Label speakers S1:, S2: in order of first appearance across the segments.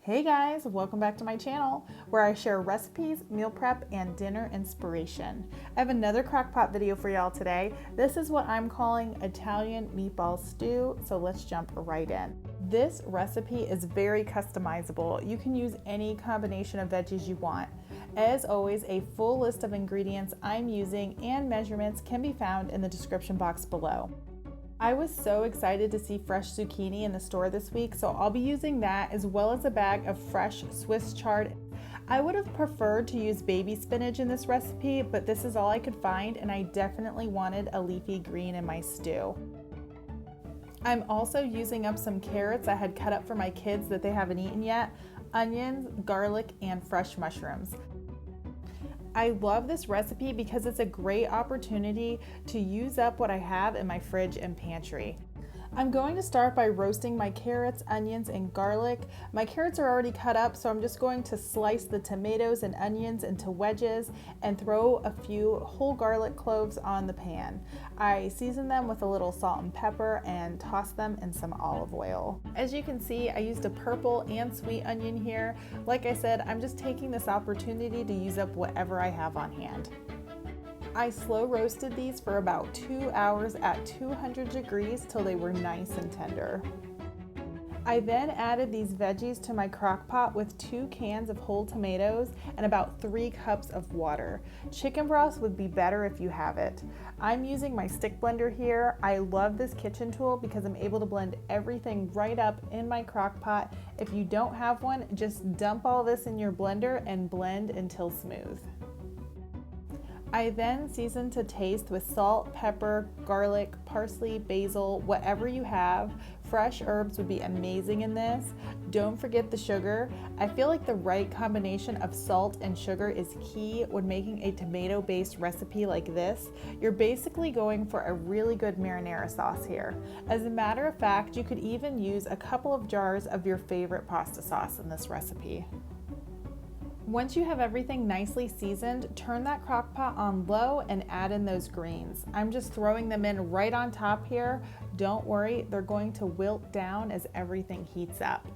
S1: Hey guys, welcome back to my channel where I share recipes, meal prep, and dinner inspiration. I have another crockpot video for y'all today. This is what I'm calling Italian meatball stew, so let's jump right in. This recipe is very customizable. You can use any combination of veggies you want. As always, a full list of ingredients I'm using and measurements can be found in the description box below. I was so excited to see fresh zucchini in the store this week, so I'll be using that as well as a bag of fresh Swiss chard. I would have preferred to use baby spinach in this recipe, but this is all I could find and I definitely wanted a leafy green in my stew. I'm also using up some carrots I had cut up for my kids that they haven't eaten yet, onions, garlic, and fresh mushrooms. I love this recipe because it's a great opportunity to use up what I have in my fridge and pantry. I'm going to start by roasting my carrots, onions, and garlic. My carrots are already cut up, so I'm just going to slice the tomatoes and onions into wedges and throw a few whole garlic cloves on the pan. I season them with a little salt and pepper and toss them in some olive oil. As you can see, I used a purple and sweet onion here. Like I said, I'm just taking this opportunity to use up whatever I have on hand. I slow roasted these for about 2 hours at 200 degrees till they were nice and tender. I then added these veggies to my crock pot with 2 cans of whole tomatoes and about 3 cups of water. Chicken broth would be better if you have it. I'm using my stick blender here. I love this kitchen tool because I'm able to blend everything right up in my crock pot. If you don't have one, just dump all this in your blender and blend until smooth. I then season to taste with salt, pepper, garlic, parsley, basil, whatever you have. Fresh herbs would be amazing in this. Don't forget the sugar. I feel like the right combination of salt and sugar is key when making a tomato-based recipe like this. You're basically going for a really good marinara sauce here. As a matter of fact, you could even use a couple of jars of your favorite pasta sauce in this recipe. Once you have everything nicely seasoned, turn that crock pot on low and add in those greens. I'm just throwing them in right on top here. Don't worry, they're going to wilt down as everything heats up.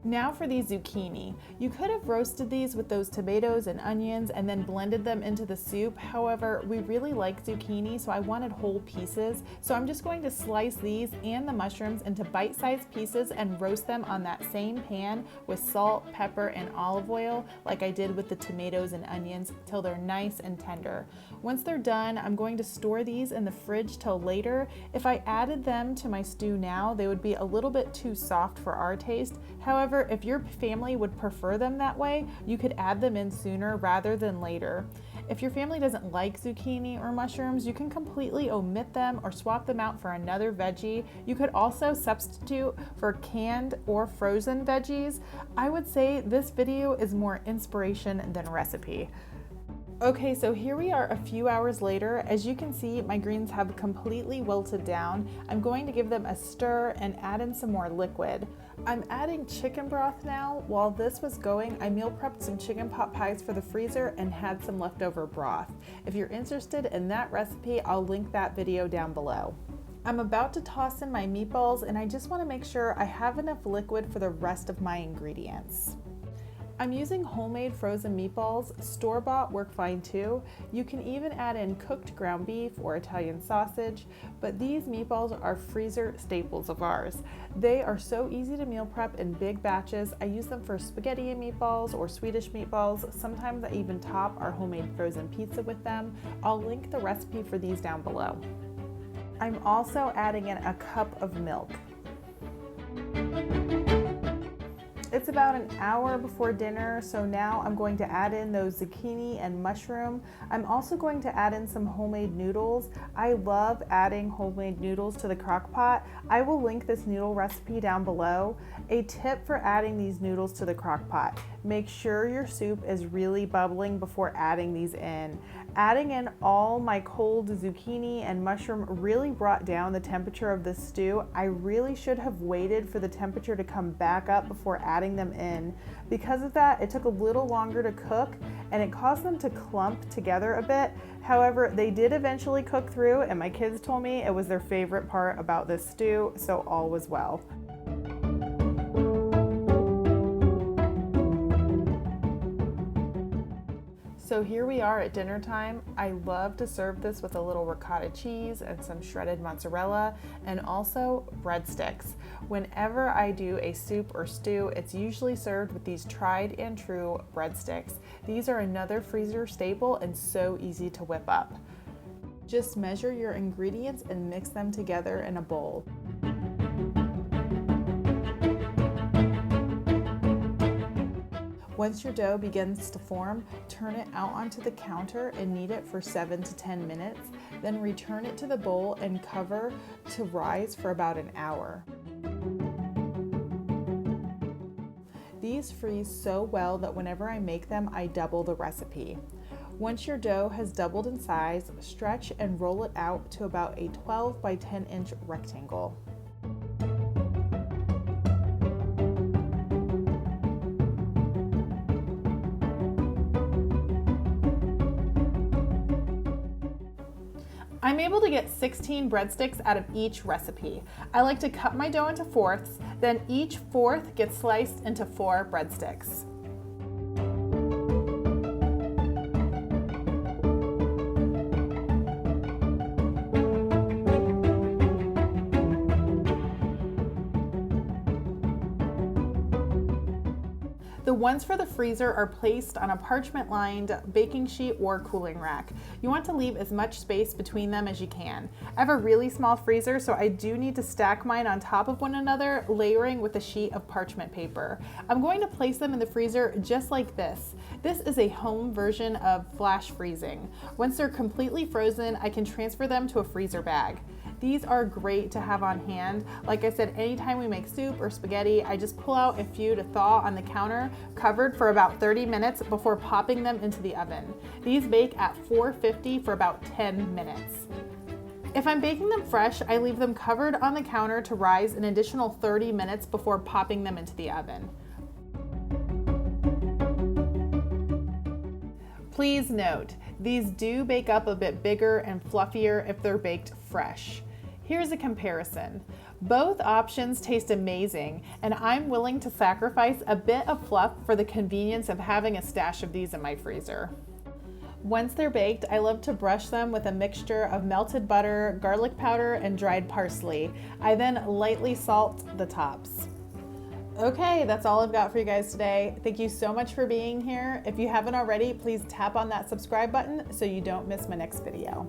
S1: Now for these zucchini. You could have roasted these with those tomatoes and onions and then blended them into the soup. However, we really like zucchini, so I wanted whole pieces. So I'm just going to slice these and the mushrooms into bite-sized pieces and roast them on that same pan with salt, pepper, and olive oil like I did with the tomatoes and onions till they're nice and tender. Once they're done, I'm going to store these in the fridge till later. If I added them to my stew now, they would be a little bit too soft for our taste. However, if your family would prefer them that way, you could add them in sooner rather than later. If your family doesn't like zucchini or mushrooms, you can completely omit them or swap them out for another veggie. You could also substitute for canned or frozen veggies. I would say this video is more inspiration than recipe. Okay, so here we are a few hours later. As you can see, my greens have completely wilted down. I'm going to give them a stir and add in some more liquid. I'm adding chicken broth now. While this was going, I meal prepped some chicken pot pies for the freezer and had some leftover broth. If you're interested in that recipe, I'll link that video down below. I'm about to toss in my meatballs and I just want to make sure I have enough liquid for the rest of my ingredients. I'm using homemade frozen meatballs. Store-bought work fine too. You can even add in cooked ground beef or Italian sausage, but these meatballs are freezer staples of ours. They are so easy to meal prep in big batches. I use them for spaghetti and meatballs or Swedish meatballs. Sometimes I even top our homemade frozen pizza with them. I'll link the recipe for these down below. I'm also adding in a cup of milk. It's about an hour before dinner, so now I'm going to add in those zucchini and mushroom. I'm also going to add in some homemade noodles. I love adding homemade noodles to the crock pot. I will link this noodle recipe down below. A tip for adding these noodles to the crock pot: make sure your soup is really bubbling before adding these in. Adding in all my cold zucchini and mushroom really brought down the temperature of this stew. I really should have waited for the temperature to come back up before adding them in. Because of that, it took a little longer to cook and it caused them to clump together a bit. However, they did eventually cook through and my kids told me it was their favorite part about this stew, so all was well. So here we are at dinner time. I love to serve this with a little ricotta cheese and some shredded mozzarella and also breadsticks. Whenever I do a soup or stew, it's usually served with these tried and true breadsticks. These are another freezer staple and so easy to whip up. Just measure your ingredients and mix them together in a bowl. Once your dough begins to form, turn it out onto the counter and knead it for 7 to 10 minutes. Then return it to the bowl and cover to rise for about an hour. These freeze so well that whenever I make them, I double the recipe. Once your dough has doubled in size, stretch and roll it out to about a 12 by 10 inch rectangle. I'm able to get 16 breadsticks out of each recipe. I like to cut my dough into fourths, then each fourth gets sliced into 4 breadsticks. The ones for the freezer are placed on a parchment-lined baking sheet or cooling rack. You want to leave as much space between them as you can. I have a really small freezer, so I do need to stack mine on top of one another, layering with a sheet of parchment paper. I'm going to place them in the freezer just like this. This is a home version of flash freezing. Once they're completely frozen, I can transfer them to a freezer bag. These are great to have on hand. Like I said, anytime we make soup or spaghetti, I just pull out a few to thaw on the counter, covered for about 30 minutes before popping them into the oven. These bake at 450 for about 10 minutes. If I'm baking them fresh, I leave them covered on the counter to rise an additional 30 minutes before popping them into the oven. Please note, these do bake up a bit bigger and fluffier if they're baked fresh. Here's a comparison. Both options taste amazing, and I'm willing to sacrifice a bit of fluff for the convenience of having a stash of these in my freezer. Once they're baked, I love to brush them with a mixture of melted butter, garlic powder, and dried parsley. I then lightly salt the tops. Okay, that's all I've got for you guys today. Thank you so much for being here. If you haven't already, please tap on that subscribe button so you don't miss my next video.